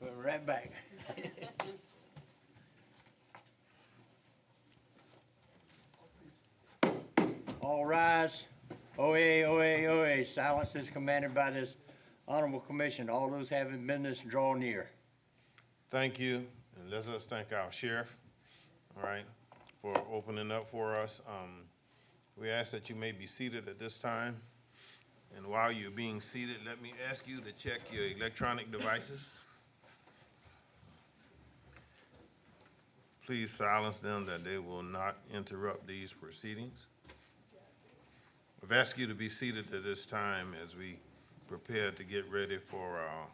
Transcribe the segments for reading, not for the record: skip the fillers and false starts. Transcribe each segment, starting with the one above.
Put it right back. All rise. Oyez, oyez, oyez. Silence is commanded by this honorable commission. All those having business draw near. Thank you, and let us thank our sheriff, all right, for opening up for us. We ask that you may be seated at this time. And while you're being seated, let me ask you to check your electronic devices. Please silence them that they will not interrupt these proceedings. We've asked you to be seated at this time as we prepare to get ready for our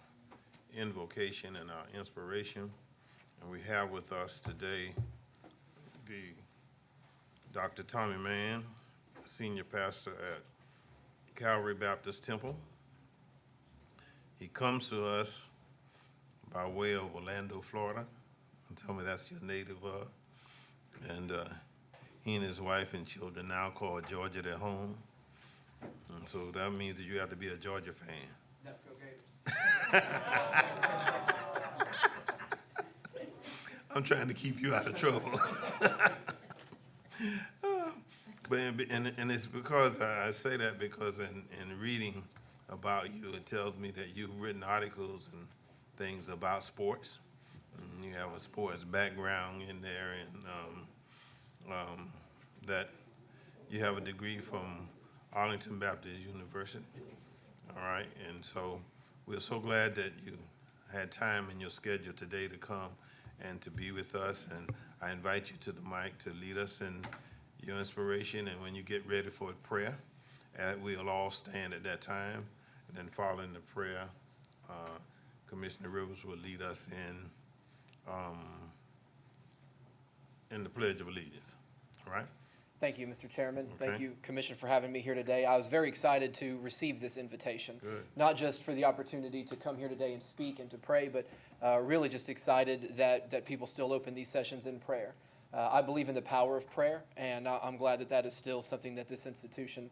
invocation and our inspiration. And we have with us today Dr. Tommy Mann, senior pastor at Calvary Baptist Temple. He comes to us by way of Orlando, Florida. And tell me that's your native. And he and his wife and children now call Georgia their home. And so that means that you have to be a Georgia fan. No, go Gators. I'm trying to keep you out of trouble. And it's because I say that because in reading about you, it tells me that you've written articles and things about sports. And you have a sports background in there, and that you have a degree from Arlington Baptist University. All right, and so we're so glad that you had time in your schedule today to come and to be with us. And I invite you to the mic to lead us in your inspiration. And when you get ready for prayer, we'll all stand at that time. And then following the prayer, Commissioner Rivers will lead us in the Pledge of Allegiance. All right? Thank you, Mr. Chairman. Okay. Thank you, Commissioner, for having me here today. I was very excited to receive this invitation. Good. Not just for the opportunity to come here today and speak and to pray, but really just excited that people still open these sessions in prayer. I believe in the power of prayer, and I'm glad that is still something that this institution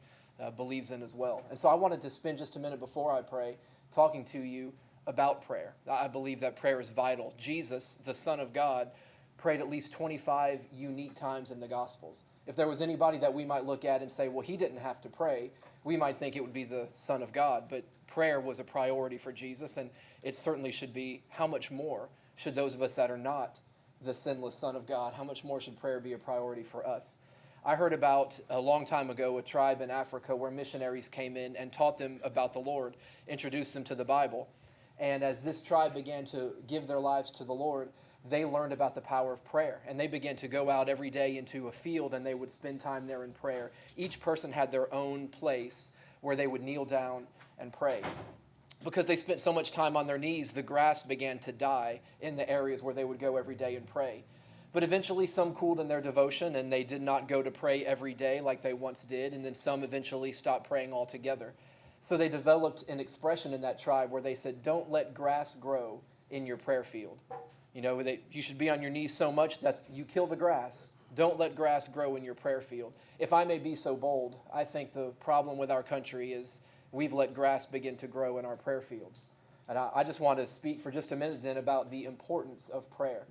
believes in as well. And so I wanted to spend just a minute before I pray talking to you about prayer. I believe that prayer is vital. Jesus, the Son of God, prayed at least 25 unique times in the Gospels. If there was anybody that we might look at and say, well, he didn't have to pray, we might think it would be the Son of God. But prayer was a priority for Jesus, and it certainly should be. How much more should those of us that are not the sinless Son of God, how much more should prayer be a priority for us? I heard about a long time ago a tribe in Africa where missionaries came in and taught them about the Lord, introduced them to the Bible. And as this tribe began to give their lives to the Lord, they learned about the power of prayer. And they began to go out every day into a field and they would spend time there in prayer. Each person had their own place where they would kneel down and pray. Because they spent so much time on their knees, the grass began to die in the areas where they would go every day and pray. But eventually some cooled in their devotion and they did not go to pray every day like they once did. And then some eventually stopped praying altogether. So they developed an expression in that tribe where they said, don't let grass grow in your prayer field. You know, you should be on your knees so much that you kill the grass. Don't let grass grow in your prayer field. If I may be so bold, I think the problem with our country is we've let grass begin to grow in our prayer fields. And I just want to speak for just a minute then about the importance of prayer.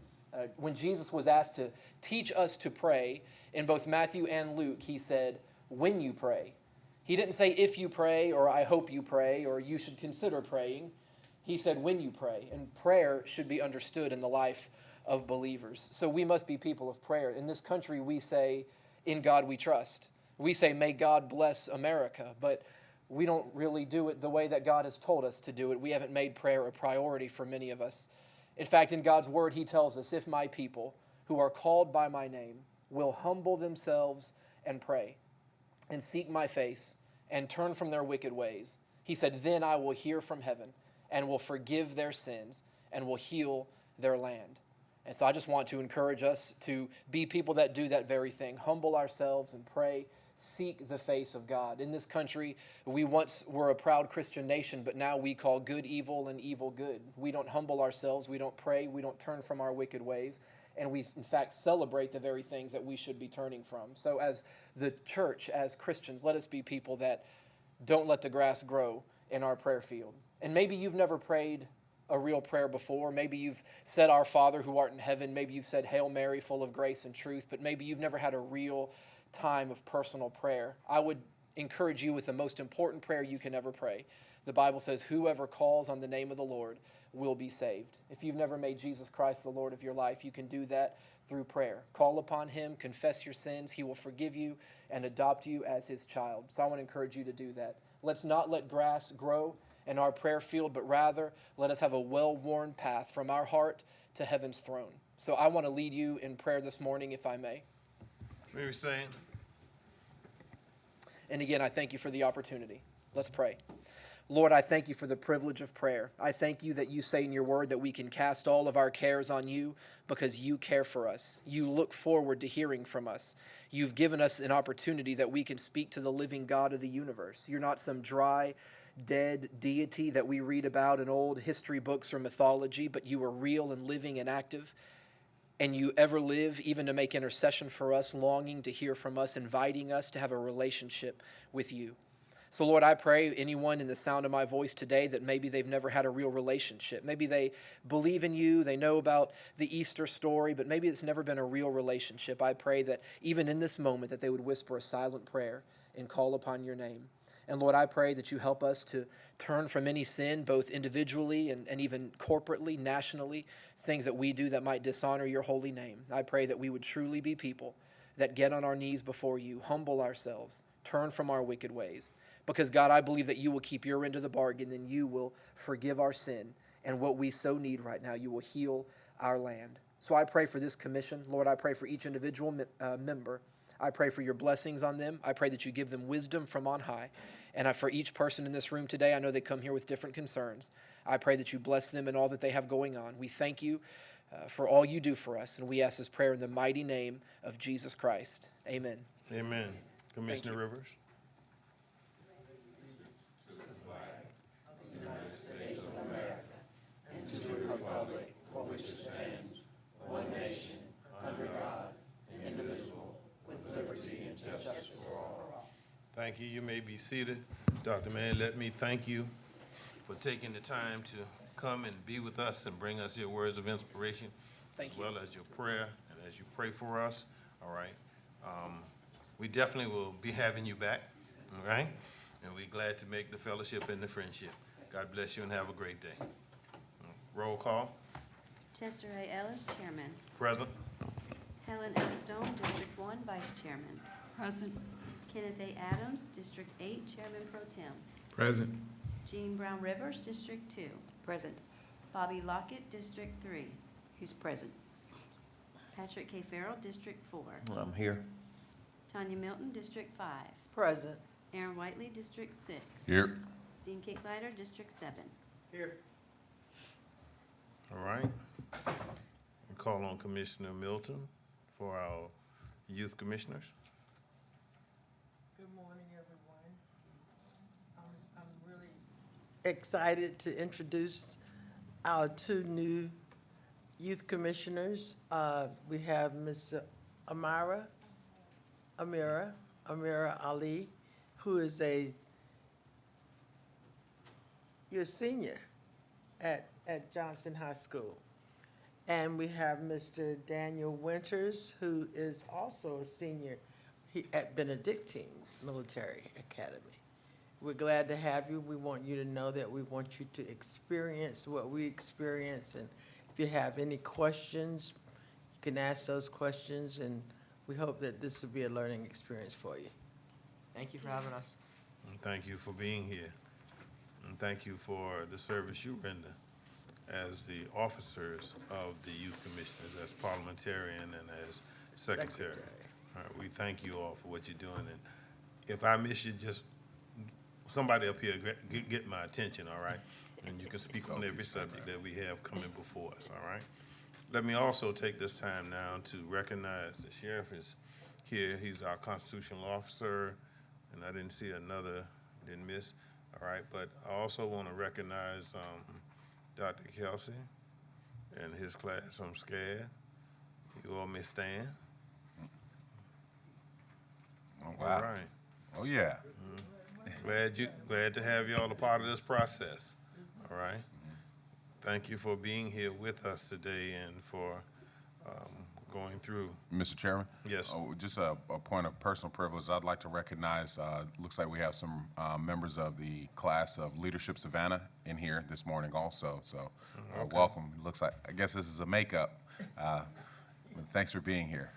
When Jesus was asked to teach us to pray, in both Matthew and Luke, he said, when you pray. He didn't say if you pray, or I hope you pray, or you should consider praying. He said when you pray. And prayer should be understood in the life of believers. So we must be people of prayer. In this country, we say, in God we trust. We say, may God bless America. But we don't really do it the way that God has told us to do it. We haven't made prayer a priority for many of us. In fact, in God's word, he tells us, if my people who are called by my name will humble themselves and pray and seek my face and turn from their wicked ways, he said, then I will hear from heaven and will forgive their sins and will heal their land. And so I just want to encourage us to be people that do that very thing, humble ourselves and pray, seek the face of God. In this country, we once were a proud Christian nation, but now we call good evil and evil good. We don't humble ourselves, we don't pray, we don't turn from our wicked ways, and we in fact celebrate the very things that we should be turning from. So as the church, as Christians, let us be people that don't let the grass grow in our prayer field. And maybe you've never prayed a real prayer before. Maybe you've said, Our Father who art in heaven. Maybe you've said, Hail Mary, full of grace and truth. But maybe you've never had a real time of personal prayer. I would encourage you with the most important prayer you can ever pray. The Bible says, whoever calls on the name of the Lord will be saved. If you've never made Jesus Christ the Lord of your life, you can do that through prayer. Call upon him, confess your sins. He will forgive you and adopt you as his child. So I want to encourage you to do that. Let's not let grass grow in our prayer field, but rather let us have a well-worn path from our heart to heaven's throne. So I want to lead you in prayer this morning, if I may. Maybe saying, And again, I thank you for the opportunity. Let's pray. Lord, I thank you for the privilege of prayer. I thank you that you say in your word that we can cast all of our cares on you because you care for us. You look forward to hearing from us. You've given us an opportunity that we can speak to the living God of the universe. You're not some dry, dead deity that we read about in old history books or mythology, but you are real and living and active. And you ever live even to make intercession for us, longing to hear from us, inviting us to have a relationship with you. So, Lord, I pray anyone in the sound of my voice today that maybe they've never had a real relationship. Maybe they believe in you, they know about the Easter story, but maybe it's never been a real relationship. I pray that even in this moment that they would whisper a silent prayer and call upon your name. And Lord, I pray that you help us to turn from any sin, both individually and even corporately, nationally, things that we do that might dishonor your holy name. I pray that we would truly be people that get on our knees before you, humble ourselves, turn from our wicked ways. Because, God, I believe that you will keep your end of the bargain, and you will forgive our sin. And what we so need right now, you will heal our land. So I pray for this commission. Lord, I pray for each individual member. I pray for your blessings on them. I pray that you give them wisdom from on high. And for each person in this room today, I know they come here with different concerns. I pray that you bless them in all that they have going on. We thank you for all you do for us, and we ask this prayer in the mighty name of Jesus Christ. Amen. amen. Commissioner Rivers. Thank you. You may be seated. Dr. Mann, let me thank you for taking the time to come and be with us and bring us your words of inspiration, Thank you. as well as your prayer and as you pray for us. All right. We definitely will be having you back. All right. And we're glad to make the fellowship and the friendship. God bless you and have a great day. Roll call. Chester A. Ellis, Chairman. Present. Helen L. Stone, District 1, Vice Chairman. Present. Kenneth A. Adams, District 8, Chairman Pro Tem. Present. Jean Brown Rivers, District 2. Present. Bobby Lockett, District 3. He's present. Patrick K. Farrell, District 4. I'm here. Tanya Milton, District 5. Present. Aaron Whiteley, District 6. Here. Dean Kicklider, District 7. Here. All right. We call on Commissioner Milton for our youth commissioners. Good morning, everyone. I'm really excited to introduce our two new youth commissioners. We have Ms. Amira Ali, who is you're a senior at Johnson High School. And we have Mr. Daniel Winters, who is also a senior at Benedictine Military Academy. We're glad to have you. We want you to know that we want you to experience what we experience. And if you have any questions, you can ask those questions. And we hope that this will be a learning experience for you. Thank you for having us. And thank you for being here. And thank you for the service you render as the officers of the youth commissioners, as parliamentarian and as secretary. All right, we thank you all for what you're doing. And if I miss you, just somebody up here get my attention, all right? And you can speak on every subject that we have coming before us, all right? Let me also take this time now to recognize the sheriff is here. He's our constitutional officer, and I didn't see another, didn't miss, all right? But I also want to recognize Dr. Kelsey and his class from SCAD. You all may stand. Oh, wow. All right. Oh, yeah. Glad to have y'all a part of this process. All right. Thank you for being here with us today and for going through. Mr. Chairman? Yes. Just a point of personal privilege, I'd like to recognize, looks like we have some members of the class of Leadership Savannah in here this morning also, so welcome. Looks like, I guess this is a makeup. Thanks for being here.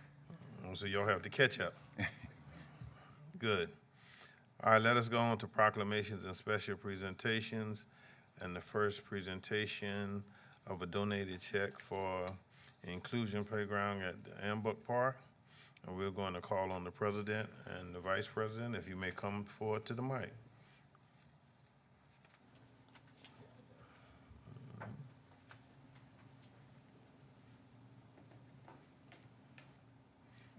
So y'all have to catch up. Good. All right, let us go on to proclamations and special presentations. And the first presentation of a donated check for Inclusion Playground at the Ambrook Park. And we're going to call on the president and the vice president, if you may come forward to the mic.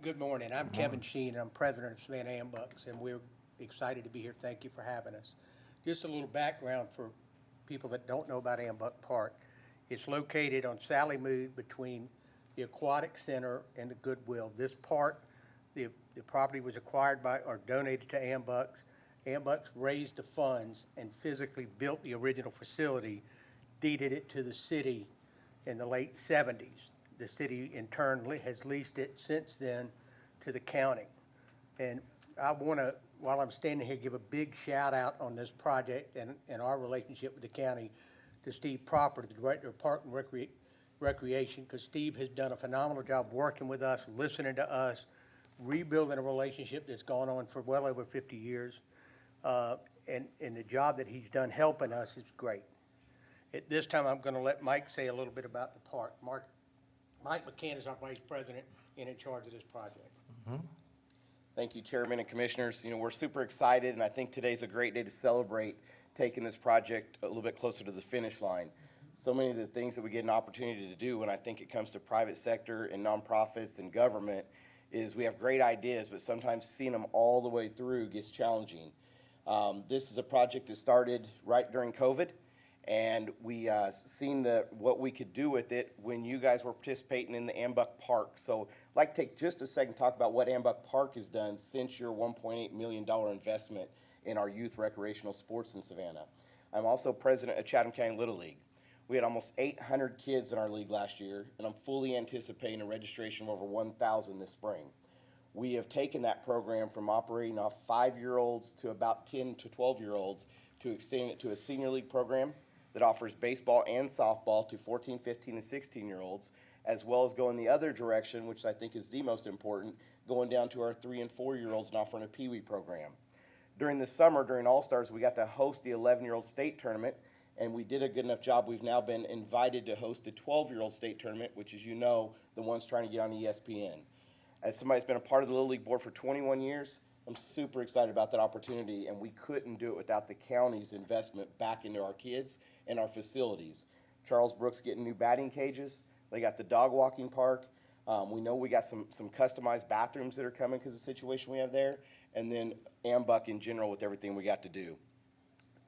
Good morning. I'm Kevin Sheen, and I'm president of Savannah Ambucks, and we're excited to be here. Thank you for having us. Just a little background for people that don't know about Ambuck Park. It's located on Sally Mood between the Aquatic Center and the Goodwill. This park, the property was acquired by or donated to Ambucks. Ambucks raised the funds and physically built the original facility, deeded it to the city in the late 70s. The city in turn has leased it since then to the county. And I want to, while I'm standing here, give a big shout out on this project and our relationship with the county to Steve Proper, the Director of Park and Recreation, because Steve has done a phenomenal job working with us, listening to us, rebuilding a relationship that's gone on for well over 50 years. And the job that he's done helping us is great. At this time, I'm going to let Mike say a little bit about the park. Mike McCann is our vice president and in charge of this project. Thank you, Chairman and Commissioners. You know, we're super excited, and I think today's a great day to celebrate taking this project a little bit closer to the finish line. So many of the things that we get an opportunity to do when I think it comes to private sector and nonprofits and government is we have great ideas, but sometimes seeing them all the way through gets challenging. This is a project that started right during COVID, and we seen what we could do with it when you guys were participating in the Ambrook Park. So I'd like to take just a second to talk about what Ambrook Park has done since your $1.8 million investment in our youth recreational sports in Savannah. I'm also president of Chatham County Little League. We had almost 800 kids in our league last year, and I'm fully anticipating a registration of over 1,000 this spring. We have taken that program from operating off 5-year-olds to about 10 to 12-year-olds to extend it to a senior league program that offers baseball and softball to 14, 15, and 16-year-olds, as well as going the other direction, which I think is the most important, going down to our 3 and 4-year-olds and offering a Pee Wee program. During the summer, during All-Stars, we got to host the 11-year-old state tournament, and we did a good enough job. We've now been invited to host the 12-year-old state tournament, which is, you know, the ones trying to get on ESPN. As somebody that's been a part of the Little League board for 21 years, I'm super excited about that opportunity, and we couldn't do it without the county's investment back into our kids and our facilities. Charles Brooks getting new batting cages. They got the dog walking park. We know we got some customized bathrooms that are coming because of the situation we have there. And then Ambrook in general with everything we got to do.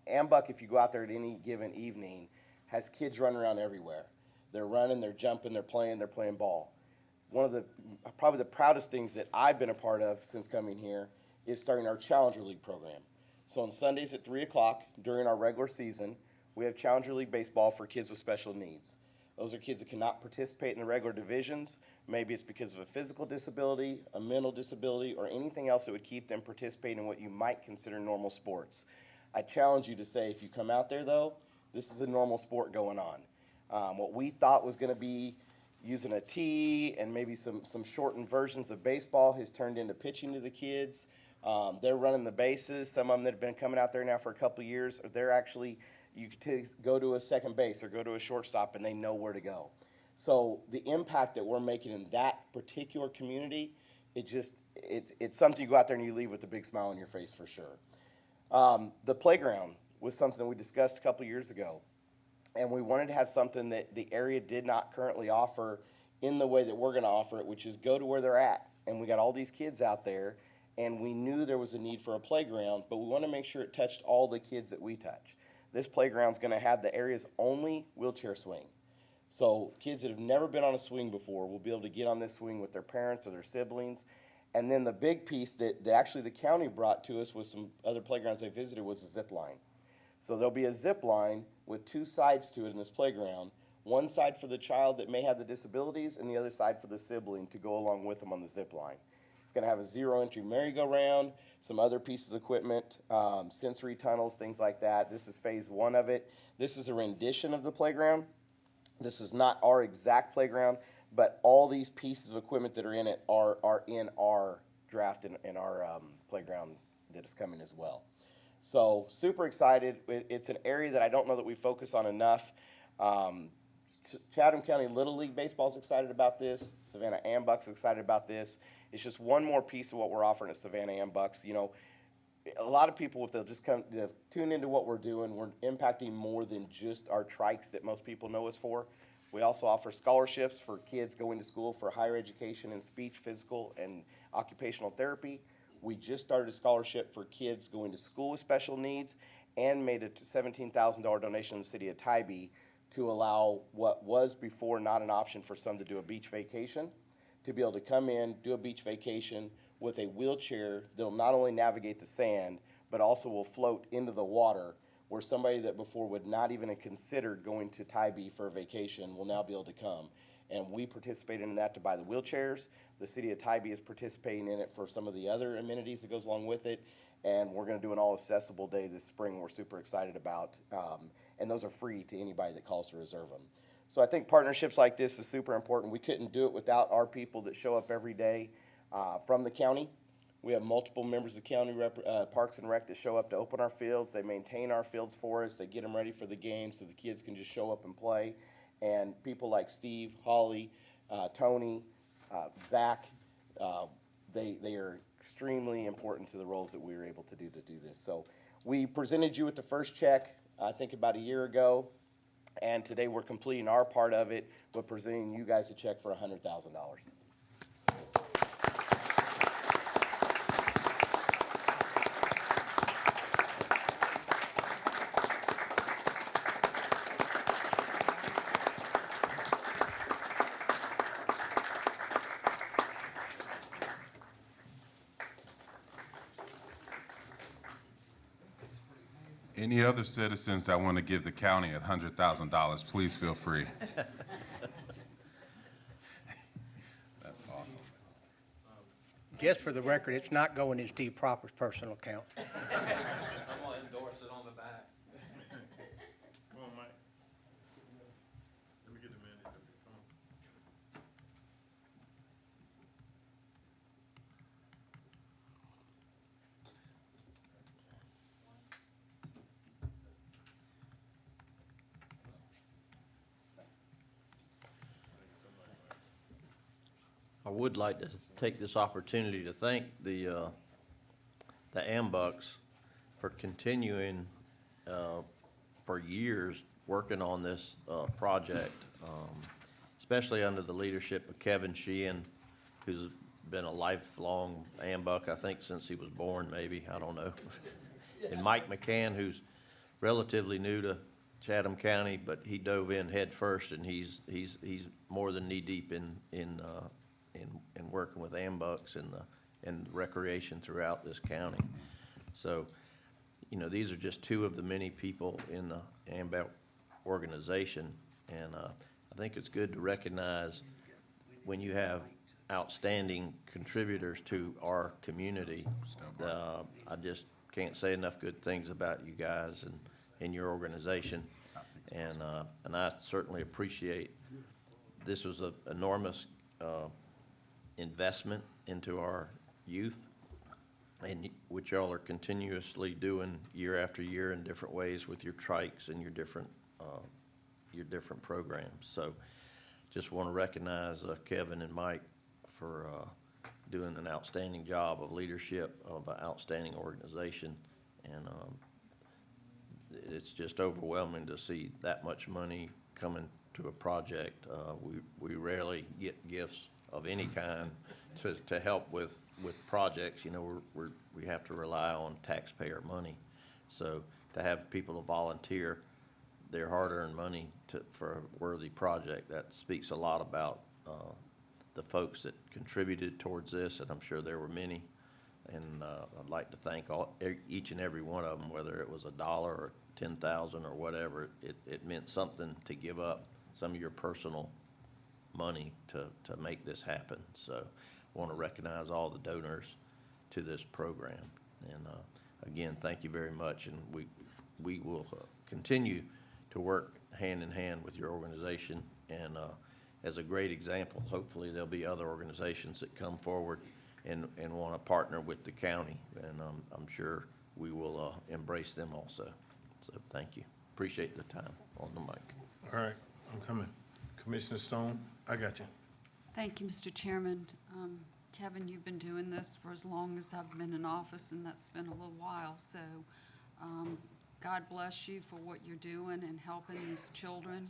Ambrook, if you go out there at any given evening, has kids running around everywhere. They're running, they're jumping, they're playing ball. One of the, probably the proudest things that I've been a part of since coming here is starting our Challenger League program. So on Sundays at 3 o'clock during our regular season, we have Challenger League baseball for kids with special needs. Those are kids that cannot participate in the regular divisions. Maybe it's because of a physical disability, a mental disability, or anything else that would keep them participating in what you might consider normal sports. I challenge you to say, if you come out there though, this is a normal sport going on. What we thought was gonna be using a tee and maybe some shortened versions of baseball has turned into pitching to the kids. They're running the bases. Some of them that have been coming out there now for a couple of years, they're actually, you could go to a second base or go to a shortstop and they know where to go. So the impact that we're making in that particular community, it's something you go out there and you leave with a big smile on your face for sure. The playground was something we discussed a couple years ago, and we wanted to have something that the area did not currently offer in the way that we're going to offer it, which is go to where they're at. And we got all these kids out there, and we knew there was a need for a playground, but we want to make sure it touched all the kids that we touch. This playground's going to have the area's only wheelchair swing. So kids that have never been on a swing before will be able to get on this swing with their parents or their siblings. And then the big piece that actually the county brought to us with some other playgrounds they visited was a zip line. So there'll be a zip line with two sides to it in this playground. One side for the child that may have the disabilities and the other side for the sibling to go along with them on the zip line. It's gonna have a zero entry merry-go-round, some other pieces of equipment, sensory tunnels, things like that. This is phase one of it. This is a rendition of the playground. This is not our exact playground, but all these pieces of equipment that are in it are in our draft in our playground that is coming as well. So super excited. It's an area that I don't know that we focus on enough. Chatham County Little League Baseball is excited about this. Savannah Ambucks is excited about this. It's just one more piece of what we're offering at Savannah Ambucks. You know, a lot of people, if they'll just come to tune into what we're doing, we're impacting more than just our trikes that most people know us for. We also offer scholarships for kids going to school for higher education in speech, physical, and occupational therapy. We just started a scholarship for kids going to school with special needs and made a $17,000 donation in the city of Tybee to allow what was before not an option for some to do a beach vacation, to be able to come in, do a beach vacation with a wheelchair that'll not only navigate the sand, but also will float into the water, where somebody that before would not even have considered going to Tybee for a vacation will now be able to come. And we participated in that to buy the wheelchairs. The city of Tybee is participating in it for some of the other amenities that goes along with it. And we're gonna do an all accessible day this spring we're super excited about. And those are free to anybody that calls to reserve them. So I think partnerships like this is super important. We couldn't do it without our people that show up every day from the county. We have multiple members of county Parks and Rec that show up to open our fields. They maintain our fields for us. They get them ready for the game so the kids can just show up and play. And people like Steve, Holly, Tony, Zach, they are extremely important to the roles that we were able to do this. So we presented you with the first check, I think about a year ago. And today we're completing our part of it, but presenting you guys a check for $100,000. Any other citizens that want to give the county $100,000, please feel free. That's awesome. Just for the record, it's not going in Steve Propper's personal account. I'm gonna endorse it on the back. Come on, Mike. Let me get the man. Come on. I would like to take this opportunity to thank the Ambucks for continuing, for years, working on this, project, especially under the leadership of Kevin Sheehan, who's been a lifelong Ambuck, I think since he was born, maybe, I don't know. And Mike McCann, who's relatively new to Chatham County, but he dove in head first, and he's more than knee-deep in working with Ambucks and recreation throughout this county. So, you know, these are just two of the many people in the Ambuck organization, and I think it's good to recognize when you have outstanding contributors to our community. I just can't say enough good things about you guys and your organization, and I certainly appreciate this was an enormous investment into our youth, and which y'all are continuously doing year after year in different ways with your trikes and your different programs. So just want to recognize Kevin and Mike for doing an outstanding job of leadership of an outstanding organization, and it's just overwhelming to see that much money coming to a project. We rarely get gifts of any kind to help with projects. You know, we have to rely on taxpayer money. So to have people to volunteer their hard-earned money for a worthy project, that speaks a lot about the folks that contributed towards this, and I'm sure there were many, And I'd like to thank each and every one of them, whether it was $1 or 10,000 or whatever. It meant something to give up some of your personal money to make this happen. So I want to recognize all the donors to this program. And again, thank you very much. And we will continue to work hand in hand with your organization. And as a great example, hopefully there'll be other organizations that come forward and want to partner with the county. And I'm sure we will embrace them also. So thank you. Appreciate the time on the mic. All right, I'm coming. Commissioner Stone, I got you. Thank you, Mr. Chairman. Kevin, you've been doing this for as long as I've been in office, and that's been a little while. So God bless you for what you're doing and helping these children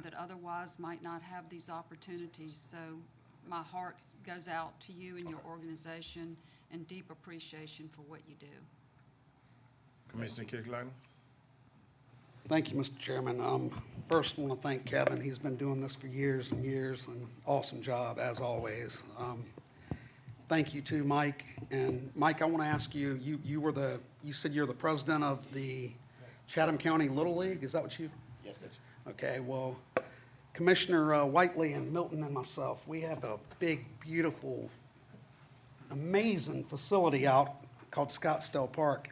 that otherwise might not have these opportunities. So my heart goes out to you and your organization, and deep appreciation for what you do. Commissioner Kirkland? Thank you, Mr. Chairman. First, I want to thank Kevin. He's been doing this for years and years, and awesome job, as always. Thank you to Mike. And Mike, I want to ask you, you said you're the president of the Chatham County Little League? Is that what you? Yes, sir. Okay, well, Commissioner Whiteley and Milton and myself, we have a big, beautiful, amazing facility out called Scottsdale Park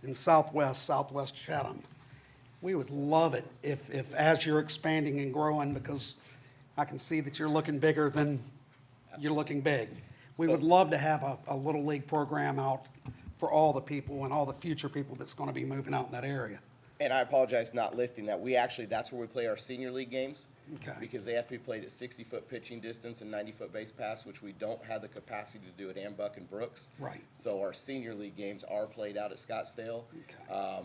in southwest Chatham. We would love it if as you're expanding and growing, because I can see that you're looking bigger than you're looking big. We would love to have a Little League program out for all the people and all the future people that's going to be moving out in that area. And I apologize not listing that. That's where we play our senior league games. Okay. Because they have to be played at 60-foot pitching distance and 90-foot base pass, which we don't have the capacity to do at Ambuck and Brooks. Right. So our senior league games are played out at Scottsdale,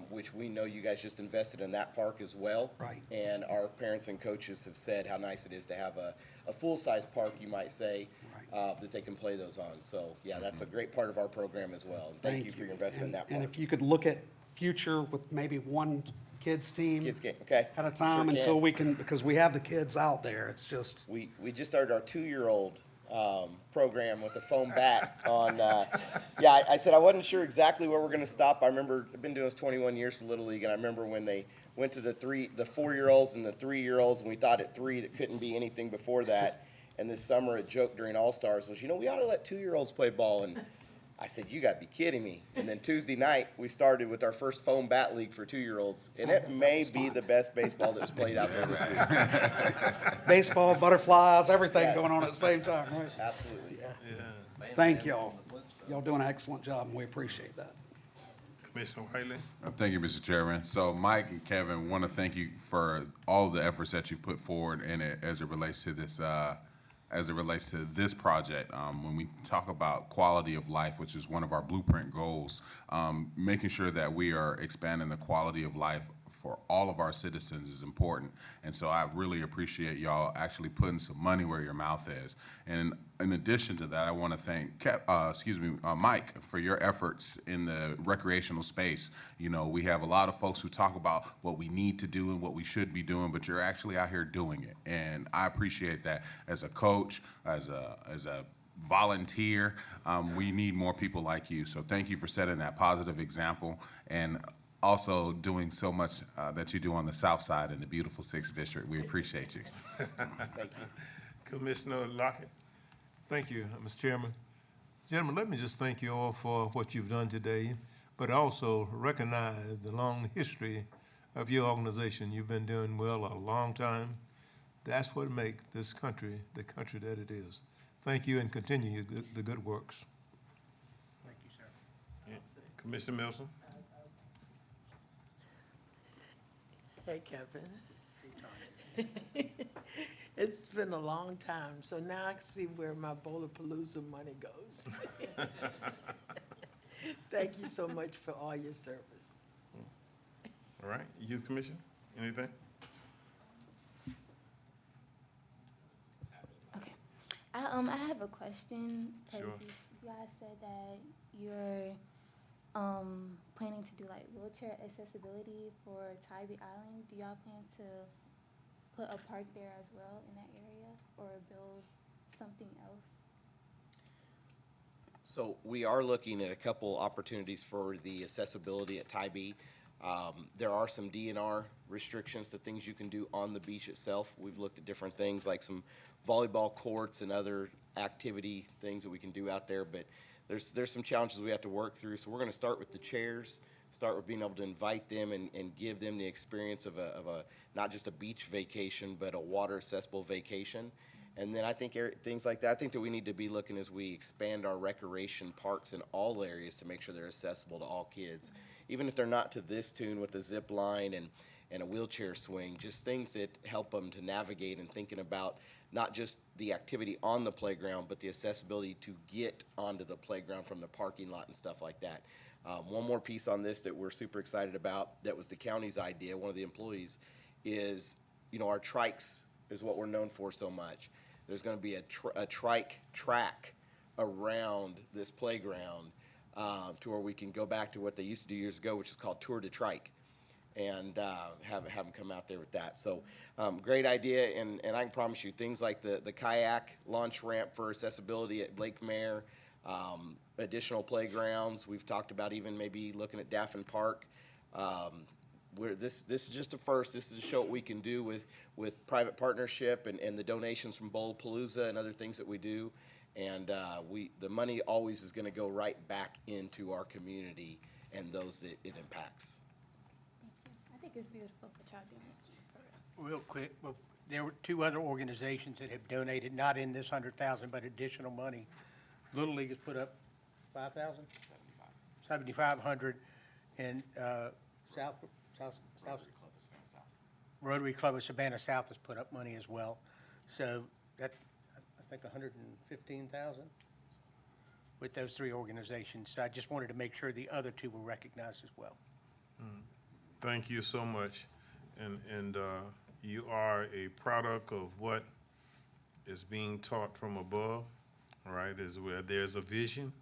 which we know you guys just invested in that park as well. Right. And our parents and coaches have said how nice it is to have a full-size park, you might say, that they can play those on. So, yeah, that's a great part of our program as well. And thank you for your investment in that park. And if you could look at future with maybe one kids team Kids game, okay? at a time Sure until can. we can, because we have the kids out there. It's just, We just started our 2-year-old program with a foam bat on, I said I wasn't sure exactly where we're going to stop. I remember, I've been doing this 21 years for Little League, and I remember when they went to the 4-year-olds and the 3-year-olds, and we thought at 3 it couldn't be anything before that. And this summer, a joke during All-Stars was, we ought to let 2-year-olds play ball. And I said, you got to be kidding me. And then Tuesday night, we started with our first foam bat league for 2-year-olds. And it may be the best baseball that was played out there this week. baseball, butterflies, everything Yes. going on at the same time, right? Absolutely. Thank y'all. Y'all doing an excellent job, and we appreciate that. Commissioner Whiteley? Thank you, Mr. Chairman. So Mike and Kevin, want to thank you for all of the efforts that you put forward in it as it relates to this project. When we talk about quality of life, which is one of our blueprint goals, making sure that we are expanding the quality of life for all of our citizens is important. And so I really appreciate y'all actually putting some money where your mouth is. And in addition to that, I want to thank Mike for your efforts in the recreational space. We have a lot of folks who talk about what we need to do and what we should be doing, but you're actually out here doing it. And I appreciate that as a coach, as a volunteer. We need more people like you. So thank you for setting that positive example, and also doing so much that you do on the south side in the beautiful 6th District. We appreciate you. Thank you. Commissioner Lockett? Thank you, Mr. Chairman. Gentlemen, let me just thank you all for what you've done today, but also recognize the long history of your organization. You've been doing well a long time. That's what makes this country the country that it is. Thank you, and continue the good works. Thank you, sir. Commissioner Milson? Hey, Kevin. It's been a long time, so now I can see where my Bowlapalooza money goes. Thank you so much for all your service. All right, Youth Commission, anything? Okay. I have a question, because Sure. you guys said that you're planning to do like wheelchair accessibility for Tybee Island. Do y'all plan to put a park there as well in that area, or build something else? So we are looking at a couple opportunities for the accessibility at Tybee. There are some DNR restrictions to things you can do on the beach itself. We've looked at different things like some volleyball courts and other activity things that we can do out there, but there's some challenges we have to work through. So we're gonna start with the chairs, start with being able to invite them and give them the experience of a not just a beach vacation, but a water accessible vacation. And then I think things like that, I think that we need to be looking as we expand our recreation parks in all areas to make sure they're accessible to all kids. Even if they're not to this tune with the zip line and a wheelchair swing, just things that help them to navigate and thinking about not just the activity on the playground, but the accessibility to get onto the playground from the parking lot and stuff like that. One more piece on this that we're super excited about, that was the county's idea, one of the employees, is, our trikes is what we're known for so much. There's gonna be a trike track around this playground, to where we can go back to what they used to do years ago, which is called Tour de Trike, and have them come out there with that. So great idea, and I can promise you, things like the kayak launch ramp for accessibility at Lake Mare, additional playgrounds. We've talked about even maybe looking at Daffin Park. This is just a first. This is to show what we can do with private partnership and the donations from Bowlapalooza and other things that we do. And the money always is going to go right back into our community and those that it impacts. I think it's beautiful what y'all doing. For real. Real quick, well, there were two other organizations that have donated, not in this 100,000, but additional money. Little League has put up 5,000? 7,500, and Rotary Club of Savannah South has put up money as well. So that's, I think, 115,000 with those three organizations. So I just wanted to make sure the other two were recognized as well. Thank you so much. And you are a product of what is being taught from above, all right, is where there's a vision,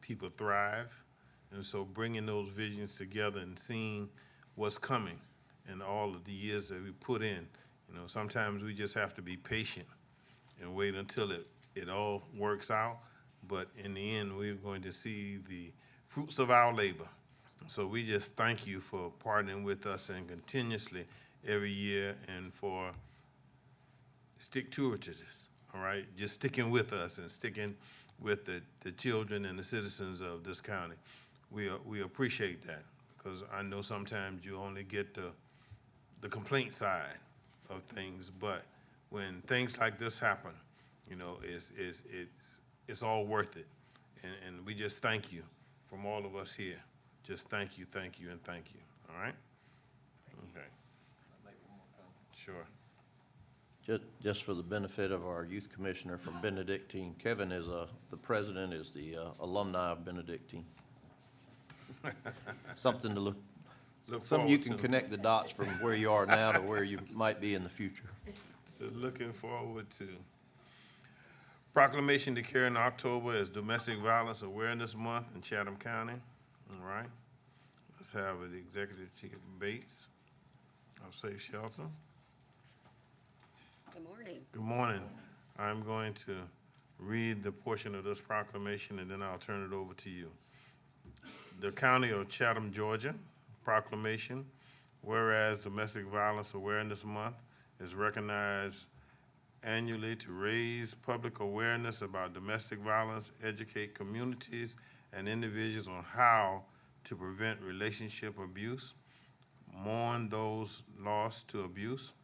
people thrive. And so bringing those visions together and seeing what's coming and all of the years that we put in, sometimes we just have to be patient and wait until it all works out. But in the end, we're going to see the fruits of our labor. So we just thank you for partnering with us and continuously every year, and for stick to this, all right? Just sticking with us and sticking with the children and the citizens of this county. We appreciate that, because I know sometimes you only get the complaint side of things, but when things like this happen, it's all worth it. And we just thank you from all of us here. Just thank you, and thank you, all right? Okay. Sure. Just for the benefit of our youth commissioner from Benedictine, Kevin is the president, is the alumni of Benedictine. Something to look something you can connect the dots from where you are now to where you might be in the future. So looking forward to proclamation declaring October as Domestic Violence Awareness Month in Chatham County. All right. Let's have the Executive Chief Bates of Safe Shelter. Good morning. Good morning. I'm going to read the portion of this proclamation, and then I'll turn it over to you. The County of Chatham, Georgia, proclamation, whereas Domestic Violence Awareness Month is recognized annually to raise public awareness about domestic violence, educate communities and individuals on how to prevent relationship abuse, mourn those lost to abuse,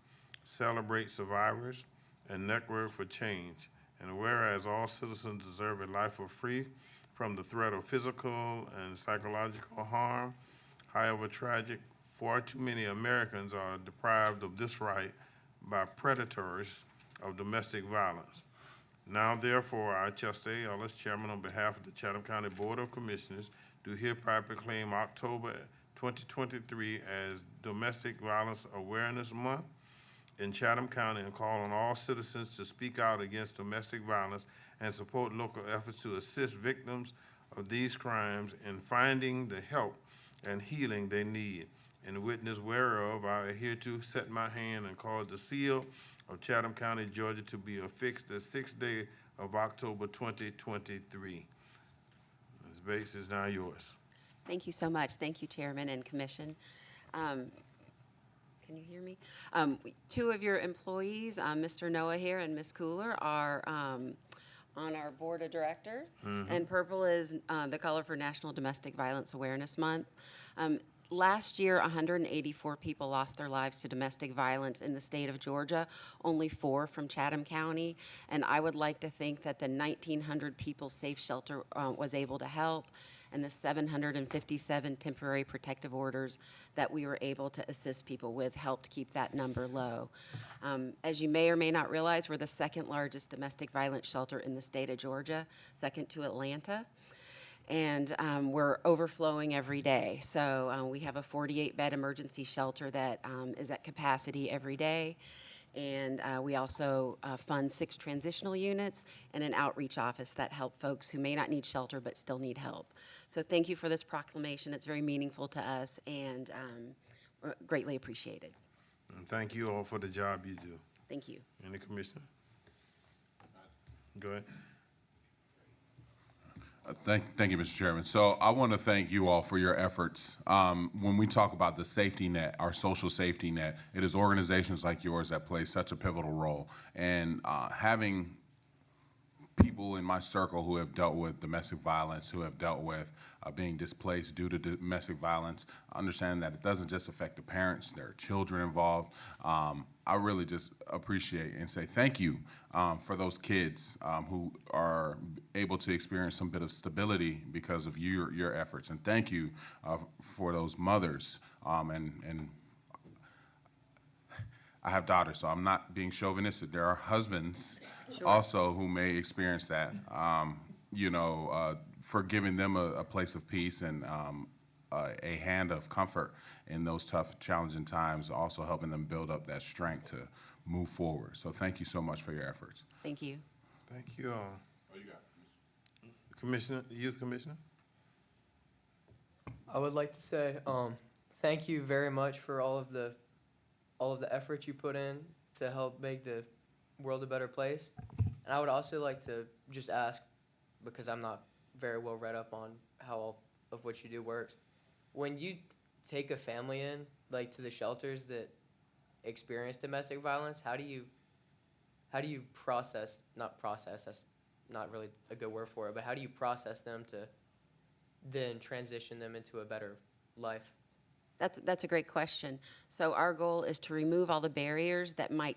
celebrate survivors, and network for change. And whereas all citizens deserve a life free from the threat of physical and psychological harm, however tragic, far too many Americans are deprived of this right by predators of domestic violence. Now, therefore, I, Chester Ellis, Chairman on behalf of the Chatham County Board of Commissioners, do hereby proclaim October 2023 as Domestic Violence Awareness Month in Chatham County, and call on all citizens to speak out against domestic violence and support local efforts to assist victims of these crimes in finding the help and healing they need. In witness whereof, I hereto set my hand and cause the seal of Chatham County, Georgia to be affixed the 6th day of October 2023. Bates is now yours. Thank you so much. Thank you, Chairman and Commission. Can you hear me? Two of your employees, Mr. Noah here and Ms. Cooler, are on our Board of Directors. And purple is the color for National Domestic Violence Awareness Month. Last year, 184 people lost their lives to domestic violence in the state of Georgia, only 4 from Chatham County. And I would like to think that the 1,900 people Safe Shelter was able to help, and the 757 temporary protective orders that we were able to assist people with helped keep that number low. As you may or may not realize, we're the second largest domestic violence shelter in the state of Georgia, second to Atlanta. And we're overflowing every day. So we have a 48-bed emergency shelter that is at capacity every day. And we also fund 6 transitional units and an outreach office that help folks who may not need shelter but still need help. So thank you for this proclamation. It's very meaningful to us and greatly appreciated. And thank you all for the job you do. Thank you. Any commissioner? Go ahead. Thank you, Mr. Chairman. So I want to thank you all for your efforts. When we talk about the safety net, our social safety net, it is organizations like yours that play such a pivotal role. And having people in my circle who have dealt with domestic violence, who have dealt with being displaced due to domestic violence, understand that it doesn't just affect the parents, there are children involved. I really just appreciate and say thank you for those kids who are able to experience some bit of stability because of your efforts. And thank you for those mothers. And I have daughters, so I'm not being chauvinistic. There are husbands also who may experience that, for giving them a place of peace and a hand of comfort in those tough, challenging times, also helping them build up that strength to move forward. So thank you so much for your efforts. Thank you. Thank you all. Commissioner, Youth Commissioner? I would like to say thank you very much for all of the effort you put in to help make the world a better place. And I would also like to just ask, because I'm not very well read up on how all of what you do works, when you take a family in, like to the shelters that experience domestic violence, how do you process, that's not really a good word for it, but how do you process them to then transition them into a better life? That's a great question. So our goal is to remove all the barriers that might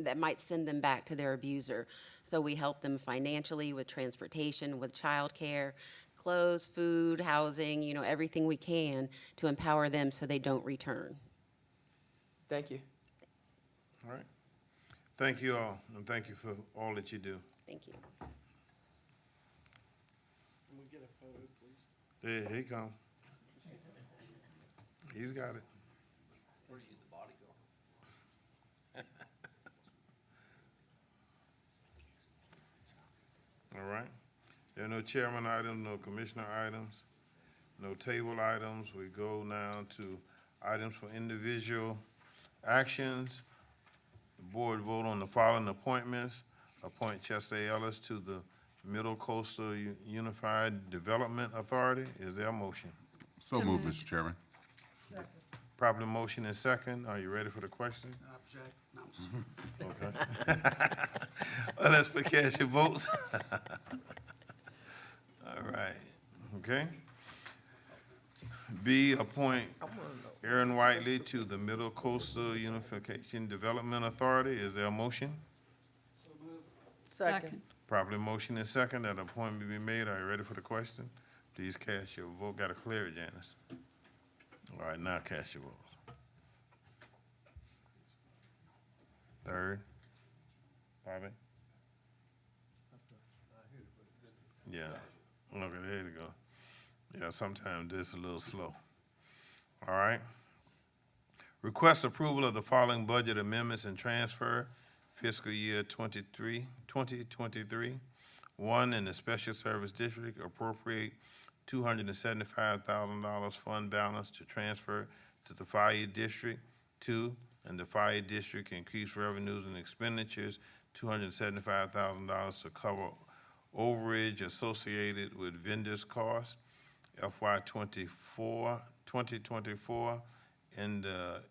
that might send them back to their abuser. So we help them financially with transportation, with childcare, clothes, food, housing, everything we can to empower them so they don't return. Thank you. All right. Thank you all, and thank you for all that you do. Thank you. Can we get a photo, please? Here he come. He's got it. Where do you the body go? All right. There are no chairman items, no commissioner items, no table items. We go now to items for individual actions. The board vote on the following appointments. Appoint Chester Ellis to the Middle Coastal Unified Development Authority. Is there a motion? So moved, Mr. Chairman. Second. Properly motion and second. Are you ready for the question? Object. No, I'm just- Okay. Well, let's put cast your votes. All right, okay. B, appoint Aaron Whiteley to the Middle Coastal Unification Development Authority. Is there a motion? Second. Properly motion and second, that appointment be made. Are you ready for the question? Please cast your vote. Got to clear it, Janice. All right, now cast your votes. Third. Bobby? Yeah, okay, there you go. Yeah, sometimes this is a little slow. All right. Request approval of the following budget amendments and transfer fiscal year 2023. One, in the Special Service District, appropriate $275,000 fund balance to transfer to the Fire District. Two, in the Fire District, increase revenues and expenditures, $275,000 to cover overage associated with vendors' costs, FY 2024, in the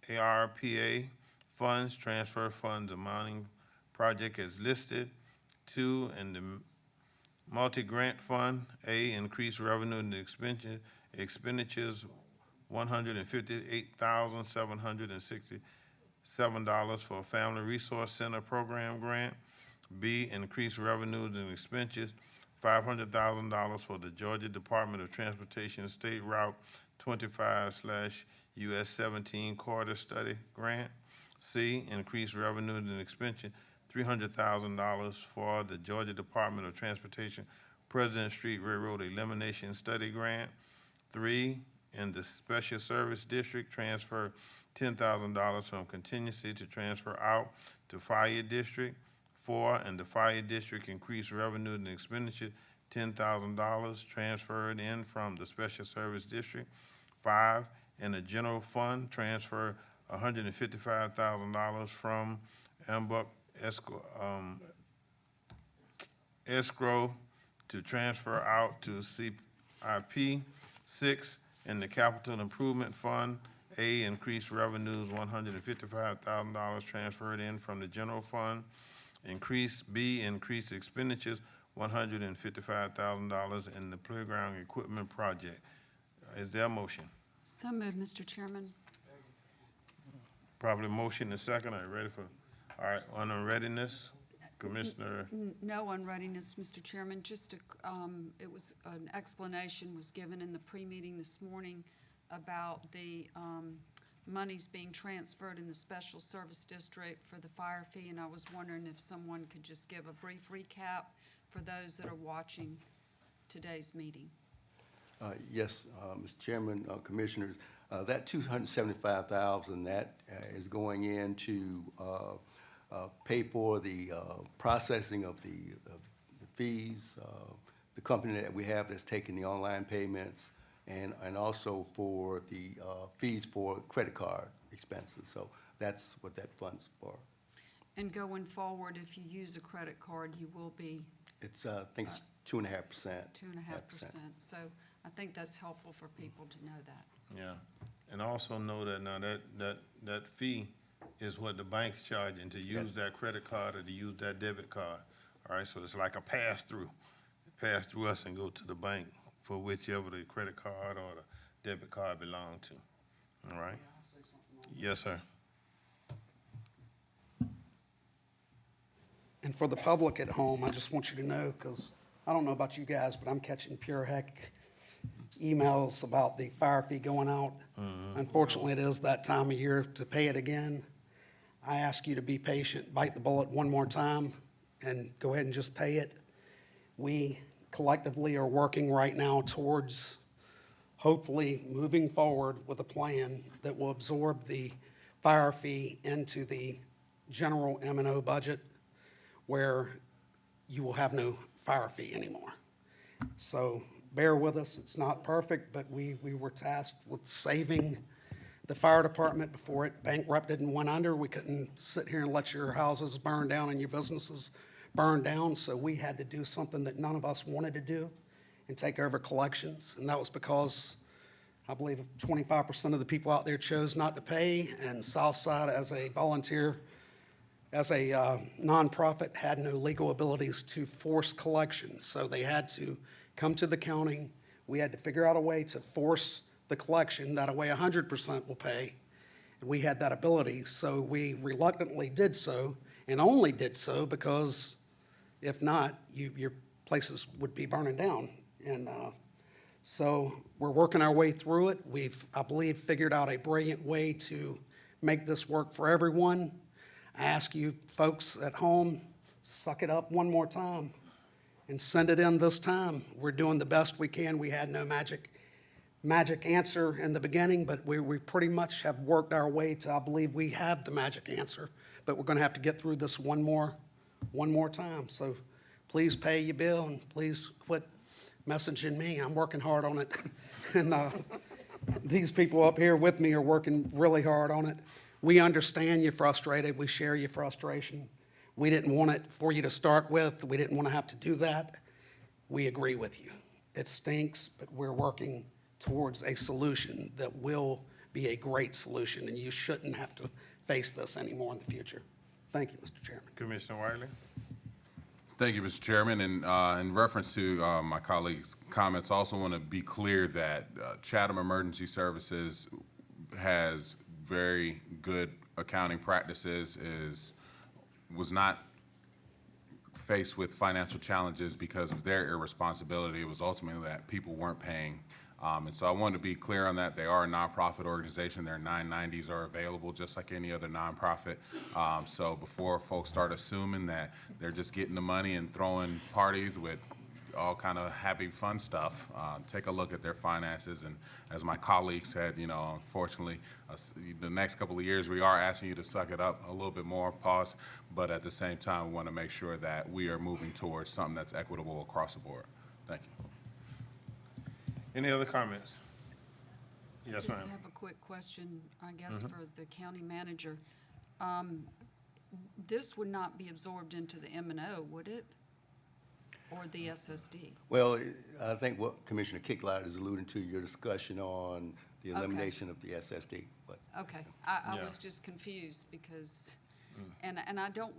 ARPA funds, transfer funds amounting project as listed. 2, in the multi-grant fund, A, increase revenue and expenditures, $158,767 for Family Resource Center Program Grant. B, increase revenues and expenses, $500,000 for the Georgia Department of Transportation State Route 25/US 17 Corridor Study Grant. C, increase revenues and expenses, $300,000 for the Georgia Department of Transportation President Street Railroad Elimination Study Grant. 3, in the Special Service District, transfer $10,000 from contingency to transfer out to Fire District. 4, in the Fire District, increase revenue and expenditure, $10,000 transferred in from the Special Service District. 5, in the General Fund, transfer $155,000 from Ambuck escrow to transfer out to CIP. 6, in the Capital Improvement Fund, A, increase revenues, $155,000 transferred in from the General Fund. B, increase expenditures, $155,000 in the playground equipment project. Is there a motion? So moved, Mr. Chairman. Probably motion and second. Are you ready for? All right, on readiness, Commissioner. No unreadiness, Mr. Chairman, just it was, an explanation was given in the pre-meeting this morning about the monies being transferred in the Special Service District for the fire fee, and I was wondering if someone could just give a brief recap for those that are watching today's meeting. Yes, Mr. Chairman, Commissioners, that $275,000 that is going in to pay for the processing of the fees, the company that we have that's taking the online payments, and also for the fees for credit card expenses. So that's what that fund's for. And going forward, if you use a credit card, you will be It's, I think it's 2.5%. 2.5%. So I think that's helpful for people to know that. Yeah, and also know that now that fee is what the bank's charging to use that credit card or to use that debit card. All right, so it's like a pass-through. Pass through us and go to the bank for whichever the credit card or the debit card belong to. All right? Yes, sir. And for the public at home, I just want you to know, because I don't know about you guys, but I'm catching pure heck emails about the fire fee going out. Unfortunately, it is that time of year to pay it again. I ask you to be patient, bite the bullet one more time, and go ahead and just pay it. We collectively are working right now towards hopefully moving forward with a plan that will absorb the fire fee into the general M&O budget, where you will have no fire fee anymore. So bear with us. It's not perfect, but we were tasked with saving the fire department before it bankrupted and went under. We couldn't sit here and let your houses burn down and your businesses burn down, so we had to do something that none of us wanted to do and take over collections. And that was because I believe 25% of the people out there chose not to pay, and Southside, as a volunteer, as a nonprofit, had no legal abilities to force collections. So they had to come to the county. We had to figure out a way to force the collection, that way 100% will pay. And we had that ability, so we reluctantly did so, and only did so because if not, your places would be burning down. And so we're working our way through it. We've, I believe, figured out a brilliant way to make this work for everyone. I ask you folks at home, suck it up one more time and send it in this time. We're doing the best we can. We had no magic answer in the beginning, but we pretty much have worked our way to, I believe we have the magic answer, but we're gonna have to get through this one more time. So please pay your bill and please quit messaging me. I'm working hard on it. And these people up here with me are working really hard on it. We understand you're frustrated. We share your frustration. We didn't want it for you to start with. We didn't want to have to do that. We agree with you. It stinks, but we're working towards a solution that will be a great solution, and you shouldn't have to face this anymore in the future. Thank you, Mr. Chairman. Commissioner Wiley? Thank you, Mr. Chairman. And in reference to my colleagues' comments, I also want to be clear that Chatham Emergency Services has very good accounting practices, was not faced with financial challenges because of their irresponsibility. It was ultimately that people weren't paying. And so I wanted to be clear on that. They are a nonprofit organization. Their 990s are available just like any other nonprofit. So before folks start assuming that they're just getting the money and throwing parties with all kind of happy, fun stuff, take a look at their finances. And as my colleague said, you know, unfortunately, the next couple of years, we are asking you to suck it up a little bit more, pause, but at the same time, we want to make sure that we are moving towards something that's equitable across the board. Thank you. Any other comments? Yes, Just ma'am. have a quick question, I guess, for the county manager. This would not be absorbed into the M&O, would it? Or the SSD? Well, I think what Commissioner Kicklight is alluding to, your discussion on the elimination of the SSD, but. Okay, I Yeah. was just confused because, and I don't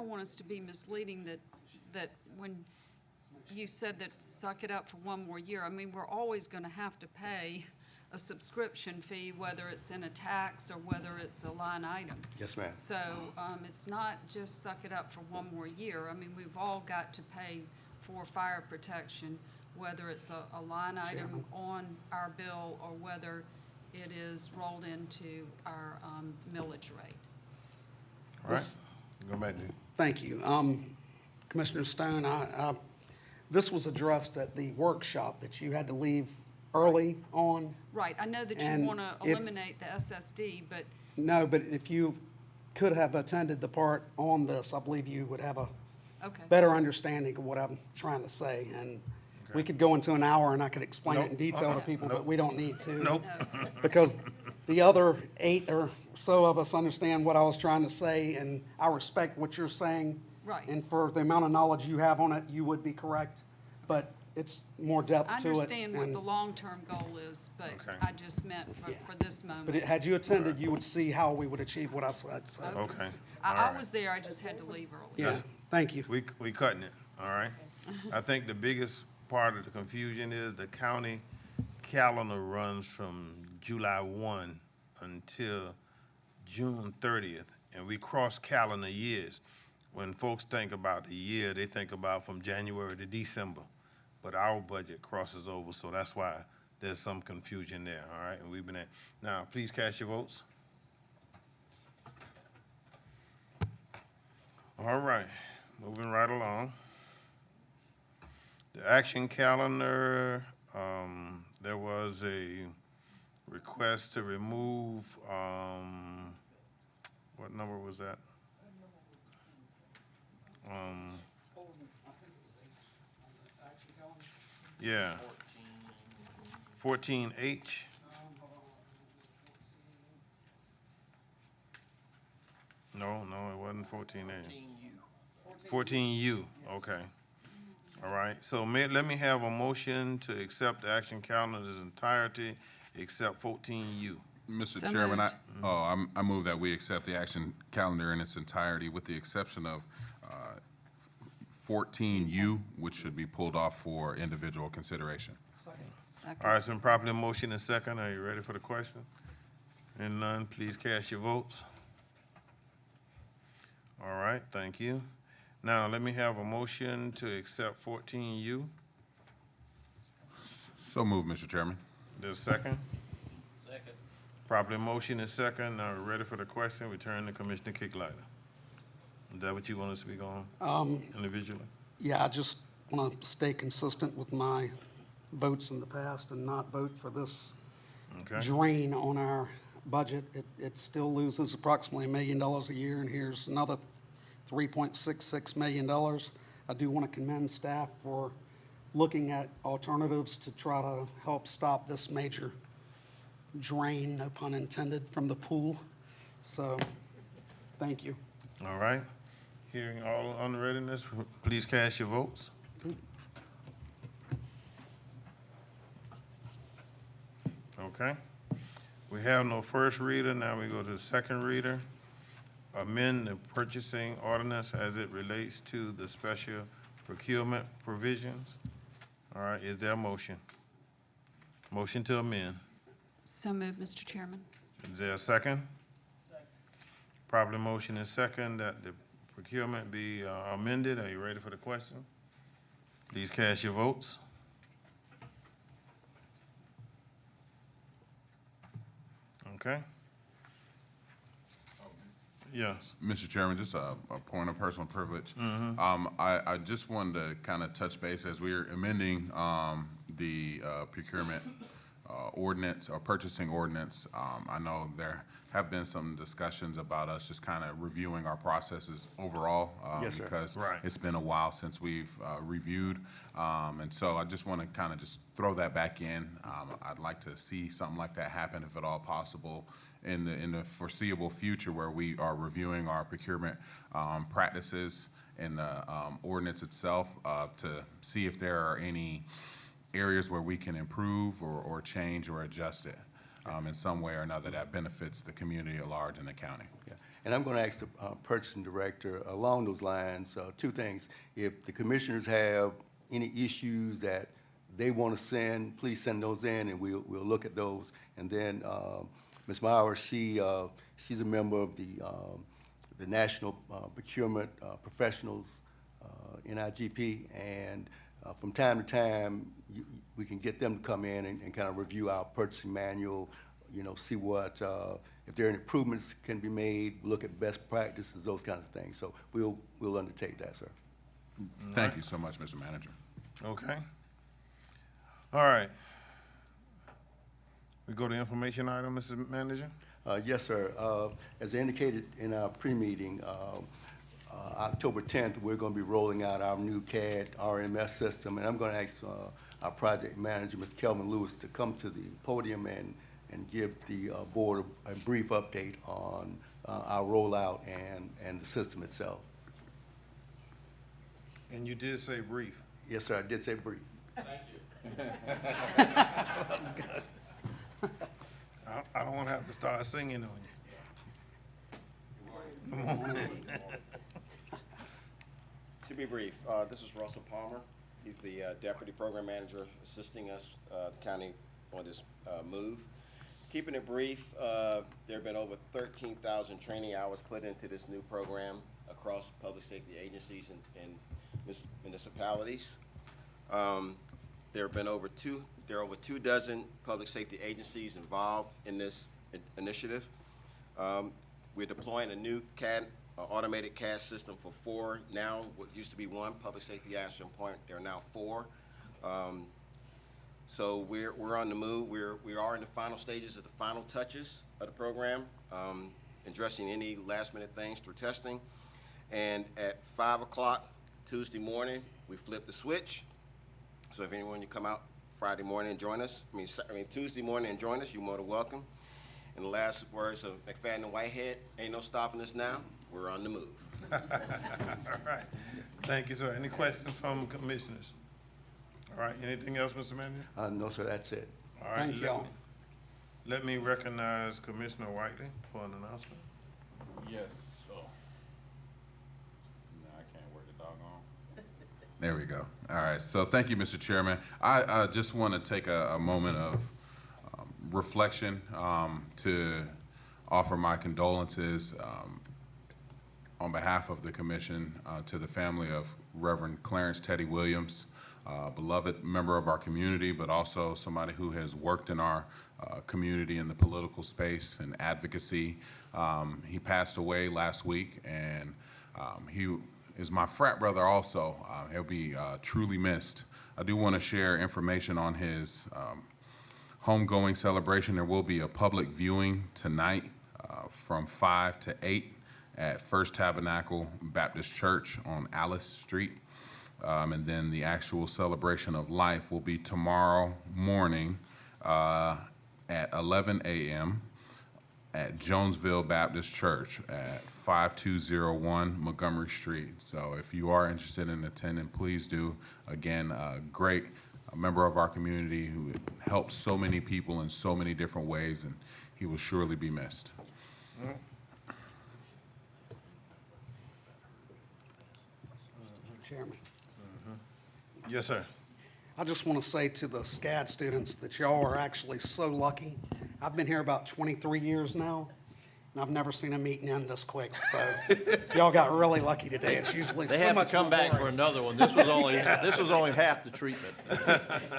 want us to be misleading that when you said that suck it up for one more year, I mean, we're always gonna have to pay a subscription fee, whether it's in a tax or whether it's a line item. Yes, ma'am. So, it's not just suck it up for one more year. I mean, we've all got to pay for fire protection, whether it's a line item on our bill or whether it is rolled into our millage rate. All right, go back to. Thank you. Commissioner Stone, this was addressed at the workshop that you had to leave early on. Right, I know that you And want to if- eliminate the SSD, but, No, but if you could have attended the part on this, I believe you would have a okay. better understanding of what I'm trying to say. And we could go into an hour and I could explain it in Nope. detail to people, but we don't need to. Nope. Because the other 8 or so of us understand what I was trying to say, and I respect what you're saying. Right. And for the amount of knowledge you have on it, you would be correct, but it's more depth I to it. understand what and- the long-term goal is, but Okay. I just meant for this moment. But had you attended, you would see how we would achieve what I said, so. Okay. All I right. was there, I just had to leave early. Yeah, thank you. We cutting it, all right? I think the biggest part of the confusion is the county calendar runs from July 1 until June 30th, and we cross calendar years. When folks think about the year, they think about from January to December, but our budget crosses over, so that's why there's some confusion there, all right? And we've been at, now, please cast your votes. All right, moving right along. The action calendar, there was a request to remove, what number was that? Yeah. 14H. No, it wasn't 14A. 14U, okay. All right, so let me have a motion to accept the action calendar in its entirety, except 14U. Mr. So Chairman, moved. I move that we accept the action calendar in its entirety with the exception of 14U, which should be pulled off for individual consideration. Second. All right, it's been properly motion and second. Are you ready for the question? And none, please cast your votes. All right, thank you. Now, let me have a motion to accept 14U. So moved, Mr. Chairman. There's a second? Second. Properly motion and second. Now, we're ready for the question. We turn to Commissioner Kicklighter. Is that what you want to speak on individually? Yeah, I just want to stay consistent with my votes in the past and not vote for this Okay. drain on our budget. It still loses approximately $1 million a year, and here's another $3.66 million. I do want to commend staff for looking at alternatives to try to help stop this major drain, no pun intended, from the pool. So, thank you. All right. Hearing all on readiness, please cast your votes. Okay. We have no first reader. Now we go to the second reader. Amend the purchasing ordinance as it relates to the special procurement provisions. All right, is there a motion? Motion to amend. So moved, Mr. Chairman. Is there a second? Properly motion is second that the procurement be amended. Are you ready for the question? Please cast your votes. Okay. Yes. Mr. Chairman, just a point of personal privilege. I just wanted to kind of touch base as we are amending the procurement ordinance or purchasing ordinance. I know there have been some discussions about us just kind of reviewing our processes overall. Yes, sir. Because Right. it's been a while since we've reviewed. And so I just want to kind of just throw that back in. I'd like to see something like that happen, if at all possible, in the foreseeable future, where we are reviewing our procurement practices and the ordinance itself to see if there are any areas where we can improve or change or adjust it in some way or another that benefits the community at large in the county. Yeah. And I'm going to ask the purchasing director along those lines, two things. If the commissioners have any issues that they want to send, please send those in, and we'll look at those. And then Ms. Myers, she's a member of the National Procurement Professionals, NIGP, and from time to time, we can get them to come in and kind of review our purchasing manual, see what, if there are any improvements can be made, look at best practices, those kinds of things. So we'll undertake that, sir. Thank you so much, Mr. Manager. Okay. All right. We go to information item, Mr. Manager? Yes, sir. As indicated in our pre-meeting, October 10th, we're going to be rolling out our new CAD RMS system, and I'm going to ask our project manager, Ms. Kelvin Lewis, to come to the podium and give the board a brief update on our rollout and the system itself. And you did say brief. Yes, sir, I did say brief. Thank you. That's good. I don't want to have to start singing on you. Come on. To be brief, this is Russell Palmer. He's the Deputy Program Manager assisting us, the county, on this move. Keeping it brief, there have been over 13,000 training hours put into this new program across public safety agencies and municipalities. There have been over two dozen public safety agencies involved in this initiative. We're deploying a new automated CAD system for 4 now, what used to be 1 public safety action point. There are now 4. So we're on the move. We are in the final stages of the final touches of the program, addressing any last minute things through testing. And at 5 o'clock Tuesday morning, we flip the switch. So if anyone you come out Friday morning and join us, Tuesday morning and join us, you're more than welcome. In the last words of McFadden and Whitehead, ain't no stopping us now. We're on the move. All right. Thank you, sir. Any questions from commissioners? All right. Anything else, Mr. Manager? No, sir, that's it. All right. Thank y'all. Let me recognize Commissioner Whiteley for an announcement. Yes. No, I can't work the doggone. There we go. All right. So thank you, Mr. Chairman. I just want to take a moment of reflection to offer my condolences on behalf of the commission to the family of Reverend Clarence Teddy Williams, beloved member of our community, but also somebody who has worked in our community in the political space and advocacy. He passed away last week, and he is my frat brother also. He'll be truly missed. I do want to share information on his homegoing celebration. There will be a public viewing tonight from 5 to 8 at First Tabernacle Baptist Church on Alice Street. And then the actual celebration of life will be tomorrow morning at 11 a.m. at Jonesville Baptist Church at 5201 Montgomery Street. So if you are interested in attending, please do. Again, a great member of our community who helped so many people in so many different ways, and he will surely be missed. Chairman. Yes, sir. I just want to say to the SCAD students that y'all are actually so lucky. I've been here about 23 years now, and I've never seen a meeting end this quick. So y'all got really lucky today. It's usually They so have to much come more back for boring. another one. This was only, this was only half the treatment.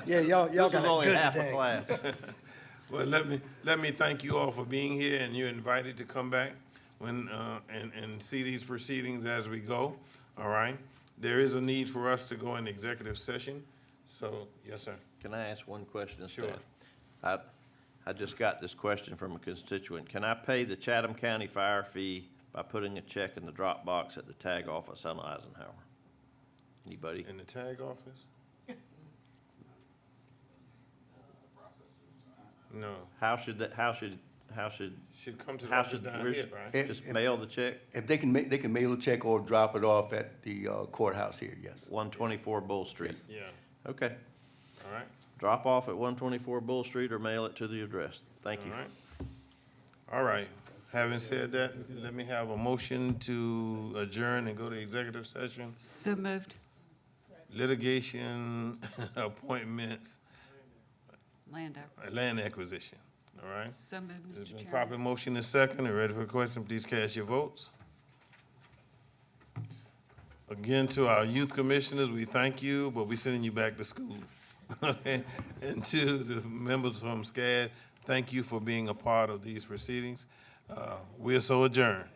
Yeah, y'all This got was it only good half a today. class. Well, let me thank you all for being here, and you're invited to come back when, and see these proceedings as we go, all right? There is a need for us to go into executive session, so, yes, sir. Can I ask one question to Sure. staff? I just got this question from a constituent. Can I pay the Chatham County fire fee by putting a check in the drop box at the tag office on Eisenhower? Anybody? In the tag office? No, How should that, how should, should come to the how office should, down where's- here, right? just mail the check? If they can they can mail a check or drop it off at the courthouse here, yes. 124 Bull Street? Yeah, Okay. all right, Drop off at 124 Bull Street or mail it to the address. Thank you. all right. All right, having said that, let me have a motion to adjourn and go to executive session. So moved. Litigation, appointments, Land acquisition. land acquisition, all right? So moved, It's Mr. been Chairman. properly motion and second, and ready for the question, please cast your votes. Again, to our youth commissioners, we thank you, but we're sending you back to school. And to the members from SCAD, thank you for being a part of these proceedings. We are so adjourned.